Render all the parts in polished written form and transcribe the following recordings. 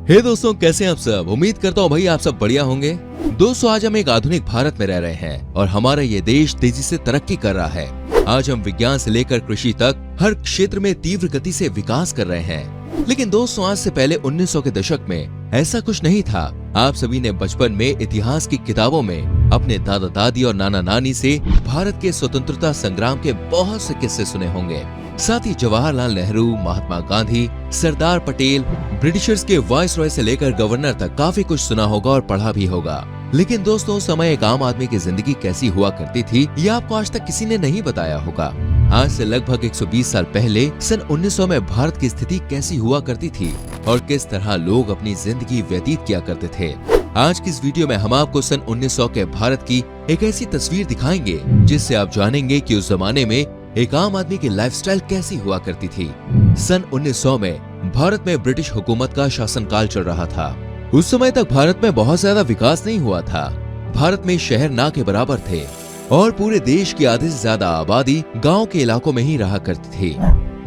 हे दोस्तों, कैसे हैं आप सब। उम्मीद करता हूँ भाई आप सब बढ़िया होंगे। दोस्तों, आज हम एक आधुनिक भारत में रह रहे हैं और हमारा ये देश तेजी से तरक्की कर रहा है। आज हम विज्ञान से लेकर कृषि तक हर क्षेत्र में तीव्र गति से विकास कर रहे हैं। लेकिन दोस्तों, आज से पहले 1900 के दशक में ऐसा कुछ नहीं था। आप सभी ने बचपन में इतिहास की किताबों में अपने दादा दादी और नाना नानी से भारत के स्वतंत्रता संग्राम के बहुत से किस्से सुने होंगे। साथ ही जवाहरलाल नेहरू, महात्मा गांधी, सरदार पटेल, ब्रिटिशर्स के वाइसरॉय से लेकर गवर्नर तक काफी कुछ सुना होगा और पढ़ा भी होगा। लेकिन दोस्तों, उस समय एक आम आदमी की जिंदगी कैसी हुआ करती थी, ये आपको आज तक किसी ने नहीं बताया होगा। आज से लगभग 120 साल पहले सन 1900 में भारत की स्थिति कैसी हुआ करती थी और किस तरह लोग अपनी जिंदगी व्यतीत किया करते थे। आज की इस वीडियो में हम आपको सन 1900 के भारत की एक ऐसी तस्वीर दिखाएंगे जिससे आप जानेंगे कि उस जमाने में एक आम आदमी की लाइफस्टाइल कैसी हुआ करती थी। सन 1900 में भारत में ब्रिटिश हुकूमत का शासनकाल चल रहा था। उस समय तक भारत में बहुत ज्यादा विकास नहीं हुआ था। भारत में शहर ना के बराबर थे और पूरे देश की आधे से ज्यादा आबादी गांव के इलाकों में ही रहा करती थी।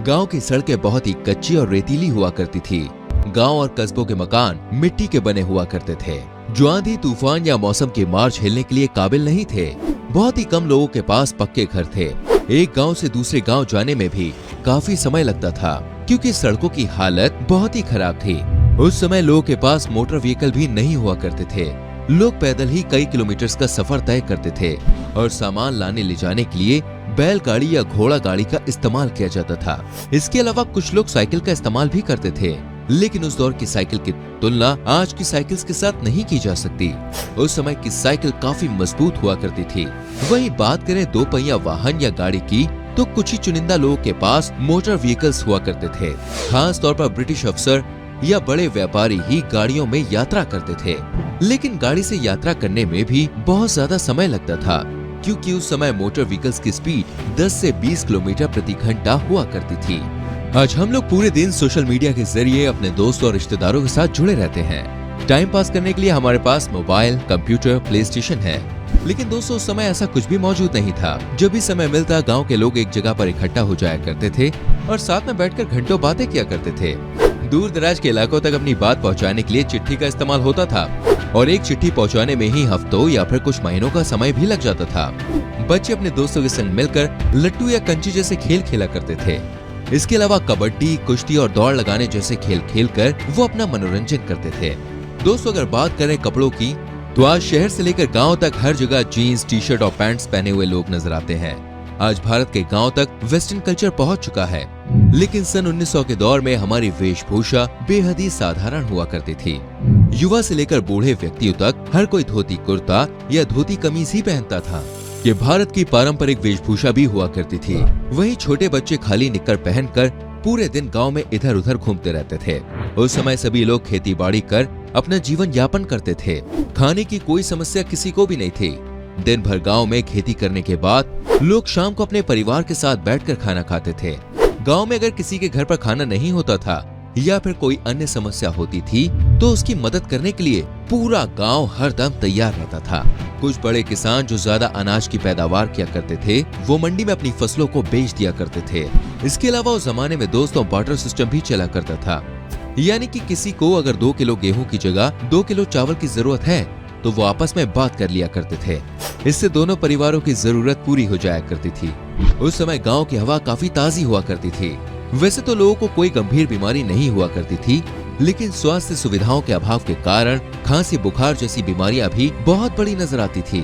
गांव की सड़कें बहुत ही कच्ची और रेतीली हुआ करती थी। गांव और कस्बों के मकान मिट्टी के बने हुआ करते थे, जो आंधी तूफान या मौसम की मार झेलने के लिए काबिल नहीं थे। बहुत ही कम लोगों के पास पक्के घर थे। एक गांव से दूसरे गांव जाने में भी काफी समय लगता था, क्योंकि सड़कों की हालत बहुत ही खराब थी। उस समय लोगों के पास मोटर व्हीकल भी नहीं हुआ करते थे। लोग पैदल ही कई किलोमीटर का सफर तय करते थे और सामान लाने ले जाने के लिए बैलगाड़ी या घोड़ा गाड़ी का इस्तेमाल किया जाता था। इसके अलावा कुछ लोग साइकिल का इस्तेमाल भी करते थे, लेकिन उस दौर की साइकिल की तुलना आज की साइकिल के साथ नहीं की जा सकती। उस समय की साइकिल काफी मजबूत हुआ करती थी। वहीं बात करें दो पहिया वाहन या गाड़ी की, तो कुछ ही चुनिंदा लोगों के पास मोटर व्हीकल्स हुआ करते थे। खास तौर पर ब्रिटिश अफसर या बड़े व्यापारी ही गाड़ियों में यात्रा करते थे। लेकिन गाड़ी से यात्रा करने में भी बहुत ज्यादा समय लगता था, क्योंकि उस समय मोटर व्हीकल्स की स्पीड 10 से 20 किलोमीटर प्रति घंटा हुआ करती थी। आज हम लोग पूरे दिन सोशल मीडिया के जरिए अपने दोस्तों और रिश्तेदारों के साथ जुड़े रहते हैं। टाइम पास करने के लिए हमारे पास मोबाइल, कंप्यूटर, प्ले स्टेशन है। लेकिन दोस्तों, उस समय ऐसा कुछ भी मौजूद नहीं था। जब भी समय मिलता, गांव के लोग एक जगह पर इकट्ठा हो जाया करते थे और साथ में बैठकर घंटों बातें किया करते थे। दूर दराज के इलाकों तक अपनी बात पहुंचाने के लिए चिट्ठी का इस्तेमाल होता था और एक चिट्ठी पहुंचाने में ही हफ्तों या फिर कुछ महीनों का समय भी लग जाता था। बच्चे अपने दोस्तों के संग मिलकर लट्टू या कंची जैसे खेल खेला करते थे। इसके अलावा कबड्डी, कुश्ती और दौड़ लगाने जैसे खेल खेलकर वो अपना मनोरंजन करते थे। दोस्तों, अगर बात करें कपड़ों की, तो आज शहर से लेकर गांव तक हर जगह जीन्स, टी शर्ट और पैंट्स पहने हुए लोग नजर आते हैं। आज भारत के गांव तक वेस्टर्न कल्चर पहुंच चुका है। लेकिन सन 1900 के दौर में हमारी वेशभूषा बेहद ही साधारण हुआ करती थी। युवा से लेकर बूढ़े व्यक्तियों तक हर कोई धोती कुर्ता या धोती कमीज ही पहनता था। ये भारत की पारंपरिक वेशभूषा भी हुआ करती थी। वहीं छोटे बच्चे खाली निक्कर पहनकर पूरे दिन गांव में इधर उधर घूमते रहते थे। उस समय सभी लोग खेती बाड़ी कर अपना जीवन यापन करते थे। खाने की कोई समस्या किसी को भी नहीं थी। दिन भर गांव में खेती करने के बाद लोग शाम को अपने परिवार के साथ बैठकर खाना खाते थे। गांव में अगर किसी के घर पर खाना नहीं होता था या फिर कोई अन्य समस्या होती थी, तो उसकी मदद करने के लिए पूरा गांव हरदम तैयार रहता था। कुछ बड़े किसान जो ज्यादा अनाज की पैदावार किया करते थे, वो मंडी में अपनी फसलों को बेच दिया करते थे। इसके अलावा उस जमाने में दोस्तों बार्टर सिस्टम भी चला करता था, यानी कि किसी को अगर 2 किलो गेहूं की जगह 2 किलो चावल की जरूरत है, तो वो आपस में बात कर लिया करते थे। इससे दोनों परिवारों की जरूरत पूरी हो जाया करती थी। उस समय गांव की हवा काफी ताजी हुआ करती थी। वैसे तो लोगों को कोई गंभीर बीमारी नहीं हुआ करती थी, लेकिन स्वास्थ्य सुविधाओं के अभाव के कारण खांसी, बुखार जैसी बीमारियां भी बहुत बड़ी नजर आती थी।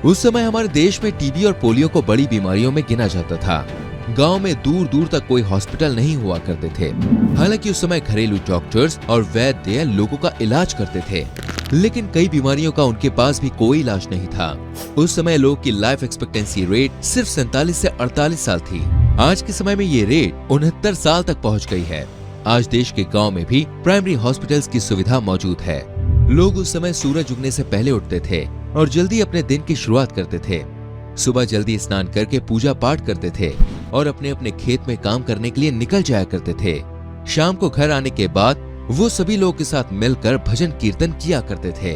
उस समय हमारे देश में टीबी और पोलियो को बड़ी बीमारियों में गिना जाता था। गांव में दूर दूर तक कोई हॉस्पिटल नहीं हुआ करते थे। हालांकि उस समय घरेलू डॉक्टर्स और वैद्य लोगों का इलाज करते थे, लेकिन कई बीमारियों का उनके पास भी कोई इलाज नहीं था। उस समय लोग की लाइफ एक्सपेक्टेंसी रेट सिर्फ 47 से 48 साल थी। आज के समय में ये रेट 69 साल तक पहुंच गई है। आज देश के गांव में भी प्राइमरी हॉस्पिटल्स की सुविधा मौजूद है। लोग उस समय सूरज उगने से पहले उठते थे और जल्दी अपने दिन की शुरुआत करते थे। सुबह जल्दी स्नान करके पूजा पाठ करते थे और अपने अपने खेत में काम करने के लिए निकल जाया करते थे। शाम को घर आने के बाद वो सभी लोगों के साथ मिलकर भजन कीर्तन किया करते थे।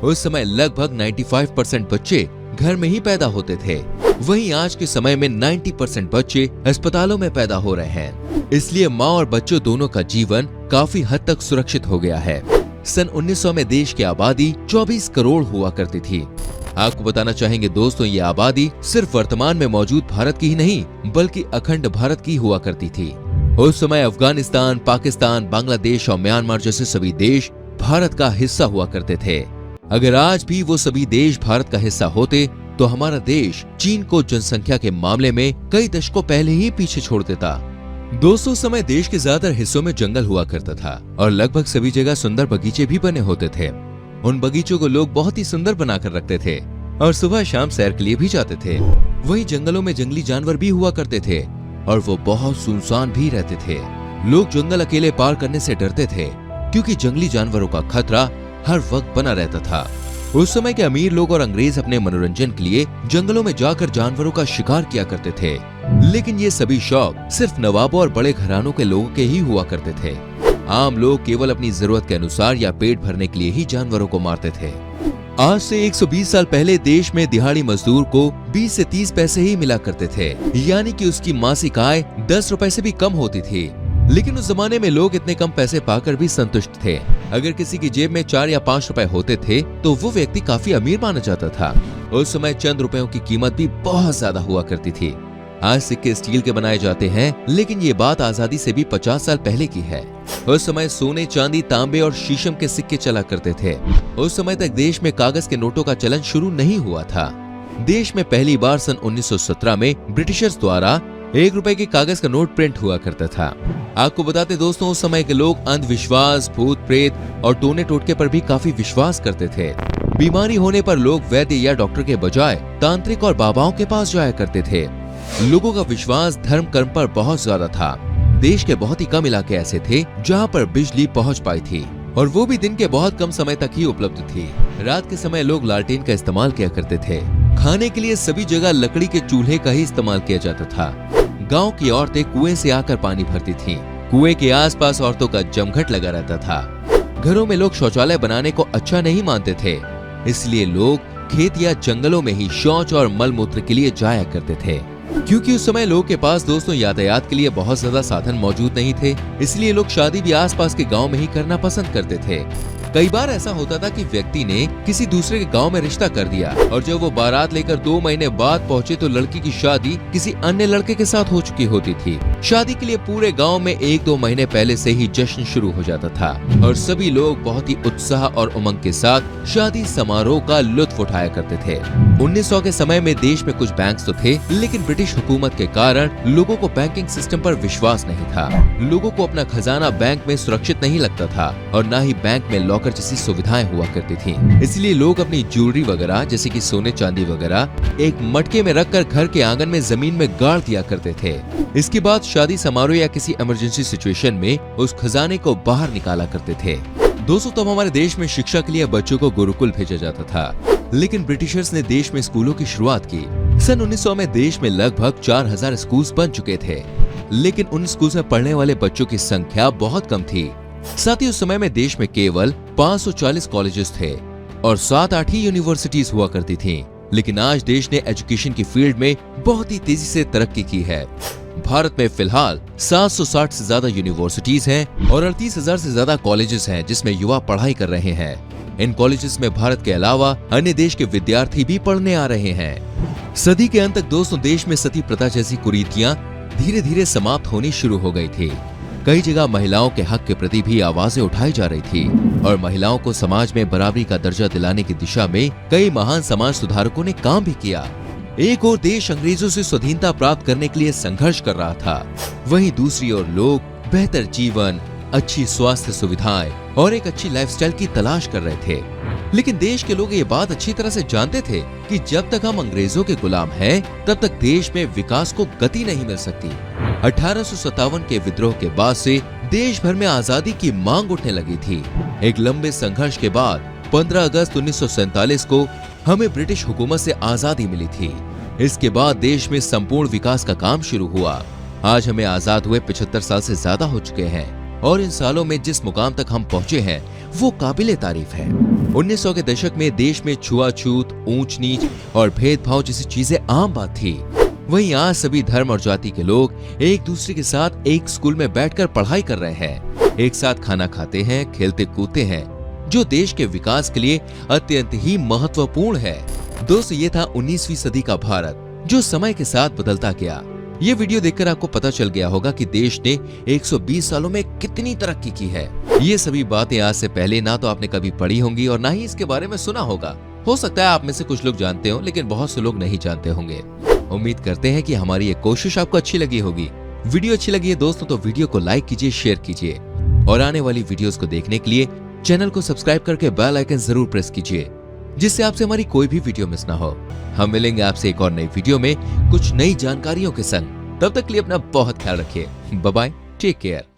उस समय लगभग 95% बच्चे घर में ही पैदा होते थे। वहीं आज के समय में 90% बच्चे अस्पतालों में पैदा हो रहे हैं। इसलिए माँ और बच्चों दोनों का जीवन काफी हद तक सुरक्षित हो गया है। सन 1900 में देश की आबादी 24 करोड़ हुआ करती थी। आपको बताना चाहेंगे दोस्तों, ये आबादी सिर्फ वर्तमान में मौजूद भारत की ही नहीं बल्कि अखंड भारत की हुआ करती थी। उस समय अफगानिस्तान, पाकिस्तान, बांग्लादेश और म्यांमार जैसे सभी देश भारत का हिस्सा हुआ करते थे। अगर आज भी वो सभी देश भारत का हिस्सा होते तो हमारा देश चीन को जनसंख्या के मामले में कई दशकों पहले ही पीछे छोड़ देता। दोस्तों, समय देश के ज्यादातर हिस्सों में जंगल हुआ करता था और लगभग सभी जगह सुंदर बगीचे भी बने होते थे। उन बगीचों को लोग बहुत ही सुंदर बनाकर रखते थे और सुबह शाम सैर के लिए भी जाते थे। वहीं जंगलों में जंगली जानवर भी हुआ करते थे और वो बहुत सुनसान भी रहते थे। लोग जंगल अकेले पार करने से डरते थे क्योंकि जंगली जानवरों का खतरा हर वक्त बना रहता था। उस समय के अमीर लोग और अंग्रेज अपने मनोरंजन के लिए जंगलों में जाकर जानवरों का शिकार किया करते थे, लेकिन ये सभी शौक सिर्फ नवाबों और बड़े घरानों के लोगों के ही हुआ करते थे। आम लोग केवल अपनी जरूरत के अनुसार या पेट भरने के लिए ही जानवरों को मारते थे। आज से 120 साल पहले देश में दिहाड़ी मजदूर को 20 से 30 पैसे ही मिला करते थे, यानी कि उसकी मासिक आय 10 रुपए से भी कम होती थी। लेकिन उस जमाने में लोग इतने कम पैसे पाकर भी संतुष्ट थे। अगर किसी की जेब में 4 या 5 रुपए होते थे तो वो व्यक्ति काफी अमीर माना जाता था। उस समय चंद रुपयों की कीमत भी बहुत ज्यादा हुआ करती थी। आज सिक्के स्टील के बनाए जाते हैं, लेकिन ये बात आजादी से भी 50 साल पहले की है। उस समय सोने, चांदी, तांबे और शीशम के सिक्के चला करते थे। उस समय तक देश में कागज के नोटों का चलन शुरू नहीं हुआ था। देश में पहली बार सन 1917 में ब्रिटिशर्स द्वारा 1 रुपए के कागज का नोट प्रिंट हुआ करता था। आपको बताते दोस्तों, उस समय के लोग अंधविश्वास, भूत प्रेत और टोने टोटके पर भी काफी विश्वास करते थे। बीमारी होने पर लोग वैद्य या डॉक्टर के बजाय तांत्रिक और बाबाओं के पास जाया करते थे। लोगों का विश्वास धर्म कर्म पर बहुत ज्यादा था। देश के बहुत ही कम इलाके ऐसे थे जहां पर बिजली पहुंच पाई थी और वो भी दिन के बहुत कम समय तक ही उपलब्ध थी। रात के समय लोग लालटेन का इस्तेमाल किया करते थे। खाने के लिए सभी जगह लकड़ी के चूल्हे का ही इस्तेमाल किया जाता था। गांव की औरतें कुएं से आकर पानी भरती थीं। कुएं के आसपास औरतों का जमघट लगा रहता था। घरों में लोग शौचालय बनाने को अच्छा नहीं मानते थे, इसलिए लोग खेत या जंगलों में ही शौच और मल मूत्र के लिए जाया करते थे। क्योंकि उस समय लोग के पास दोस्तों यातायात के लिए बहुत ज्यादा साधन मौजूद नहीं थे, इसलिए लोग शादी भी आसपास के गांव में ही करना पसंद करते थे। कई बार ऐसा होता था कि व्यक्ति ने किसी दूसरे के गांव में रिश्ता कर दिया और जब वो बारात लेकर 2 महीने बाद पहुंचे तो लड़की की शादी किसी अन्य लड़के के साथ हो चुकी होती थी। शादी के लिए पूरे गांव में 1-2 महीने पहले से ही जश्न शुरू हो जाता था और सभी लोग बहुत ही उत्साह और उमंग के साथ शादी समारोह का लुत्फ उठाया करते थे। 1900 के समय में देश में कुछ बैंक तो थे, लेकिन ब्रिटिश हुकूमत के कारण लोगों को बैंकिंग सिस्टम पर विश्वास नहीं था। लोगों को अपना खजाना बैंक में सुरक्षित नहीं लगता था और न ही बैंक में लॉकर जैसी सुविधाएं हुआ करती थी। इसलिए लोग अपनी ज्वेलरी वगैरह जैसे कि सोने चांदी वगैरह एक मटके में रखकर घर के आंगन में जमीन में गाड़ दिया करते थे। इसके बाद शादी समारोह या किसी इमरजेंसी सिचुएशन में उस खजाने को बाहर निकाला करते थे। दोस्तों, तब हमारे देश में शिक्षा के लिए बच्चों को गुरुकुल भेजा जाता था, लेकिन ब्रिटिशर्स ने देश में स्कूलों की शुरुआत की। सन 1900 में देश में लगभग 4000 स्कूल बन चुके थे, लेकिन उन स्कूल में पढ़ने वाले बच्चों की संख्या बहुत कम थी। साथ ही उस समय में देश में केवल 540 कॉलेजेस थे और 7-8 ही यूनिवर्सिटीज हुआ करती थीं। लेकिन आज देश ने एजुकेशन की फील्ड में बहुत ही तेजी से तरक्की की है। भारत में फिलहाल 760 से ज्यादा यूनिवर्सिटीज हैं और 38,000 से ज्यादा कॉलेजेस हैं जिसमें युवा पढ़ाई कर रहे हैं। इन कॉलेजेस में भारत के अलावा अन्य देश के विद्यार्थी भी पढ़ने आ रहे हैं। सदी के अंत तक दोस्तों देश में सती प्रथा जैसी कुरीतियां धीरे धीरे समाप्त होनी शुरू हो गई थी। कई जगह महिलाओं के हक के प्रति भी आवाजें उठाई जा रही थी और महिलाओं को समाज में बराबरी का दर्जा दिलाने की दिशा में कई महान समाज सुधारकों ने काम भी किया। एक ओर देश अंग्रेजों से स्वाधीनता प्राप्त करने के लिए संघर्ष कर रहा था, वहीं दूसरी ओर लोग बेहतर जीवन, अच्छी स्वास्थ्य सुविधाएं और एक अच्छी लाइफस्टाइल की तलाश कर रहे थे। लेकिन देश के लोग ये बात अच्छी तरह से जानते थे कि जब तक हम अंग्रेजों के गुलाम हैं, तब तक देश में विकास को गति नहीं मिल सकती। 1857 के विद्रोह के बाद से देश भर में आजादी की मांग उठने लगी थी। एक लंबे संघर्ष के बाद 15 अगस्त 1947 को हमें ब्रिटिश हुकूमत से आजादी मिली थी। इसके बाद देश में संपूर्ण विकास का काम शुरू हुआ। आज हमें आजाद हुए 75 साल से ज्यादा हो चुके हैं और इन सालों में जिस मुकाम तक हम पहुंचे हैं वो काबिले तारीफ है। 1900 के दशक में देश में छुआछूत, ऊंच नीच और भेदभाव जैसी चीजें आम बात थी। वहीं आज सभी धर्म और जाति के लोग एक दूसरे के साथ एक स्कूल में बैठकर पढ़ाई कर रहे हैं, एक साथ खाना खाते हैं, खेलते कूदते हैं जो देश के विकास के लिए अत्यंत ही महत्वपूर्ण है। दोस्तों, ये था 19वीं सदी का भारत जो समय के साथ बदलता गया। ये वीडियो देखकर आपको पता चल गया होगा कि देश ने 120 सालों में कितनी तरक्की की है। ये सभी बातें आज से पहले ना तो आपने कभी पढ़ी होंगी और ना ही इसके बारे में सुना होगा। हो सकता है आप में से कुछ लोग जानते हो, लेकिन बहुत से लोग नहीं जानते होंगे। उम्मीद करते हैं कि हमारी ये कोशिश आपको अच्छी लगी होगी। वीडियो अच्छी लगी है दोस्तों तो वीडियो को लाइक कीजिए, शेयर कीजिए और आने वाली वीडियोस को देखने के लिए चैनल को सब्सक्राइब करके बेल आइकन जरूर प्रेस कीजिए, जिससे आपसे हमारी कोई भी वीडियो मिस ना हो। हम मिलेंगे आपसे एक और नई वीडियो में कुछ नई जानकारियों के संग। तब तक के लिए अपना बहुत ख्याल रखिए। Bye bye, take care.